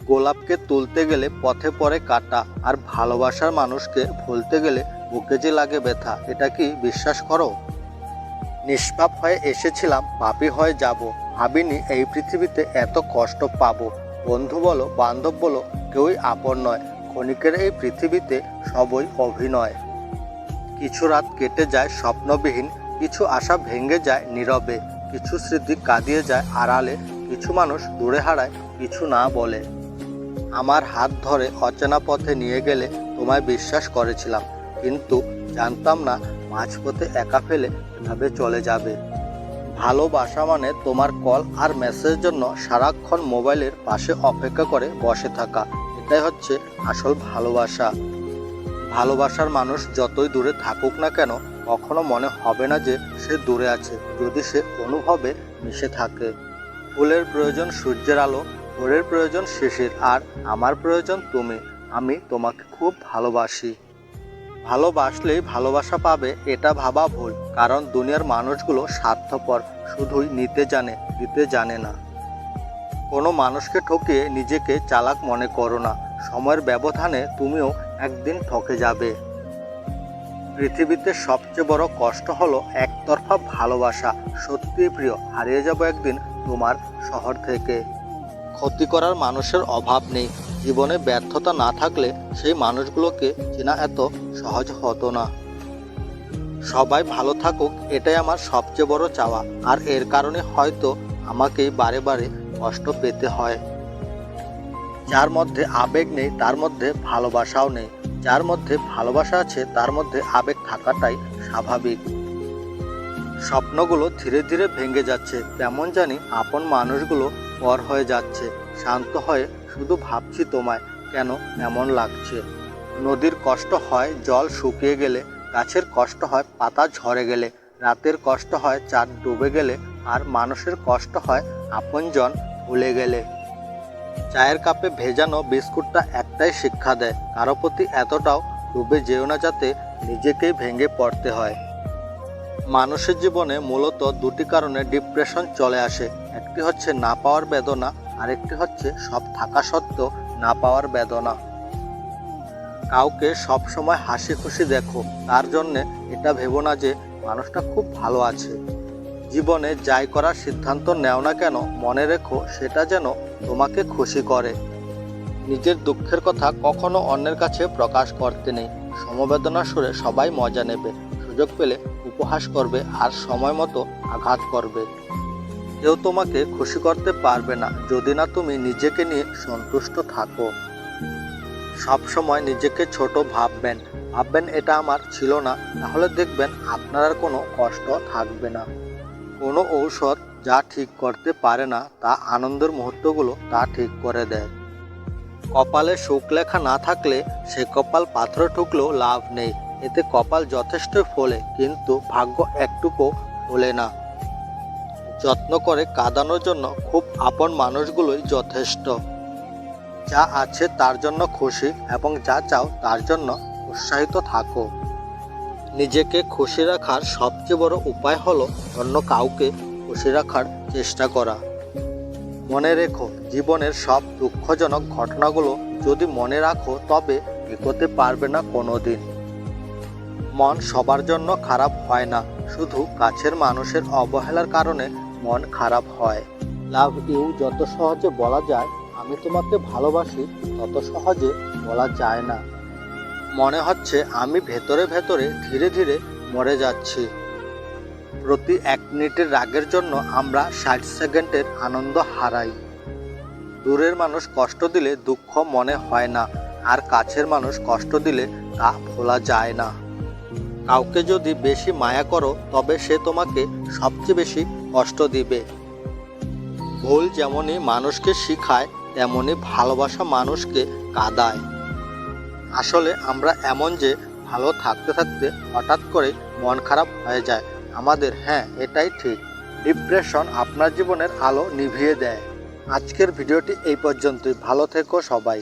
গোলাপকে তুলতে গেলে পথে পড়ে কাটা, আর ভালোবাসার মানুষকে ভুলতে গেলে বুকে যে লাগে ব্যথা, এটা কি বিশ্বাস করো? নিষ্পাপ হয়ে এসেছিলাম, পাপী হয়ে যাব। ভাবিনি এই পৃথিবীতে এত কষ্ট পাবো। বন্ধু বলো, বান্ধব বলো, কেউই আপন নয়। ক্ষণিকের এই পৃথিবীতে সবই অভিনয়। কিছু রাত কেটে যায় স্বপ্নবিহীন, কিছু আশা ভেঙে যায় নীরবে, কিছু স্মৃতি কাঁদিয়ে যায় আড়ালে, কিছু মানুষ দূরে হারায় কিছু না বলে। আমার হাত ধরে অচেনা পথে নিয়ে গেলে তোমায় বিশ্বাস করেছিলাম, কিন্তু জানতাম না মাঝপথে একা ফেলে এভাবে চলে যাবে। ভালোবাসা মানে তোমার কল আর মেসেজের জন্য সারাক্ষণ মোবাইলের পাশে অপেক্ষা করে বসে থাকা, এটাই হচ্ছে আসল ভালোবাসা। ভালোবাসার মানুষ যতই দূরে থাকুক না কেন, কখনো মনে হবে না যে সে দূরে আছে, যদি সে অনুভবে মিশে থাকে। ফুলের প্রয়োজন সূর্যের আলো, ভোরের প্রয়োজন শিশির, আর আমার প্রয়োজন তুমি। আমি তোমাকে খুব ভালোবাসি। ভালোবাসলেই ভালোবাসা পাবে এটা ভাবা ভুল, কারণ দুনিয়ার মানুষগুলো স্বার্থপর, শুধুই নিতে জানে, দিতে জানে না। কোনো মানুষকে ঠকিয়ে নিজেকে চালাক মনে করো না, সময়ের ব্যবধানে তুমিও একদিন ঠকে যাবে। পৃথিবীতে সবচেয়ে বড় কষ্ট হলো একতরফা ভালোবাসা। সত্যি প্রিয়, হারিয়ে যাব একদিন তোমার শহর থেকে। ক্ষতি করার মানুষের অভাব নেই, জীবনে ব্যর্থতা না থাকলে সেই মানুষগুলোকে চেনা এত সহজ হতো না। সবাই ভালো থাকুক, এটাই আমার সবচেয়ে বড় চাওয়া, আর এর কারণে হয়তো আমাকেই বারে বারে কষ্ট পেতে হয়। যার মধ্যে আবেগ নেই তার মধ্যে ভালোবাসাও নেই, যার মধ্যে ভালোবাসা আছে তার মধ্যে আবেগ থাকাটাই স্বাভাবিক। স্বপ্নগুলো ধীরে ধীরে ভেঙে যাচ্ছে, তেমন জানি আপন মানুষগুলো পর হয়ে যাচ্ছে। শান্ত হয়ে শুধু ভাবছি তোমায়, কেন এমন লাগছে। নদীর কষ্ট হয় জল শুকিয়ে গেলে, গাছের কষ্ট হয় পাতা ঝরে গেলে, রাতের কষ্ট হয় চাঁদ ডুবে গেলে, আর মানুষের কষ্ট হয় আপনজন ভুলে গেলে। চায়ের কাপে ভেজানো বিস্কুটটা একটাই শিক্ষা দেয়, কারো প্রতি এতটাও ডুবে যেও না যাতে নিজেকেই ভেঙে পড়তে হয়। মানুষের জীবনে মূলত দুটি কারণে ডিপ্রেশন চলে আসে, একটি হচ্ছে না পাওয়ার বেদনা, আরেকটি হচ্ছে সব থাকা সত্ত্বেও না পাওয়ার বেদনা। কাউকে সবসময় হাসি খুশি দেখো, তার জন্যে এটা ভেবো না যে মানুষটা খুব ভালো আছে। জীবনে যাই করার সিদ্ধান্ত নেও না কেন, মনে রেখো সেটা যেন তোমাকে খুশি করে। নিজের দুঃখের কথা কখনো অন্যের কাছে প্রকাশ করতে নেই। সমবেদনা সুরে সবাই মজা নেবে, সুযোগ পেলে উপহাস করবে, আর সময় মতো আঘাত করবে। কেউ তোমাকে খুশি করতে পারবে না যদি না তুমি নিজেকে নিয়ে সন্তুষ্ট থাকো। সব সময় নিজেকে ছোট ভাববেন, এটা আমার ছিল না, তাহলে দেখবেন আপনার আর কোনো কষ্ট থাকবে না। কোনো ঔষধ যা ঠিক করতে পারে না, তা আনন্দের মুহূর্তগুলো তা ঠিক করে দেয়। কপালে সুখ লেখা না থাকলে সে কপাল পাথরে ঠুকলেও লাভ নেই, এতে কপাল যথেষ্ট ফোলে, কিন্তু ভাগ্য একটুকু ফোলে না। যত্ন করে কাঁদানোর জন্য খুব আপন মানুষগুলোই যথেষ্ট। যা আছে তার জন্য খুশি, এবং যা চাও তার জন্য উৎসাহিত থাকো। নিজেকে খুশি রাখার সবচেয়ে বড় উপায় হলো অন্য কাউকে খুশি রাখার চেষ্টা করা। মনে রেখো, জীবনের সব দুঃখজনক ঘটনাগুলো যদি মনে রাখো, তবে এগোতে পারবে না কোনো দিন। মন সবার জন্য খারাপ হয় না, শুধু কাছের মানুষের অবহেলার কারণে মন খারাপ হয়। লাভ ইউ যত সহজে বলা যায়, আমি তোমাকে ভালোবাসি তত সহজে বলা যায় না। মনে হচ্ছে আমি ভেতরে ভেতরে ধীরে ধীরে মরে যাচ্ছি। প্রতি 1 মিনিটের রাগের জন্য আমরা 60 সেকেন্ডের আনন্দ হারাই। দূরের মানুষ কষ্ট দিলে দুঃখ মনে হয় না, আর কাছের মানুষ কষ্ট দিলে তা ভোলা যায় না। কাউকে যদি বেশি মায়া করো, তবে সে তোমাকে সবচেয়ে বেশি কষ্ট দিবে। ভুল যেমনই মানুষকে শিখায়, তেমনি ভালোবাসা মানুষকে কাঁদায়। আসলে আমরা এমন যে ভালো থাকতে থাকতে হঠাৎ করে মন খারাপ হয়ে যায় আমাদের। হ্যাঁ, এটাই ঠিক। ডিপ্রেশন আপনার জীবনের আলো নিভিয়ে দেয়। আজকের ভিডিওটি এই পর্যন্তই। ভালো থেকো সবাই।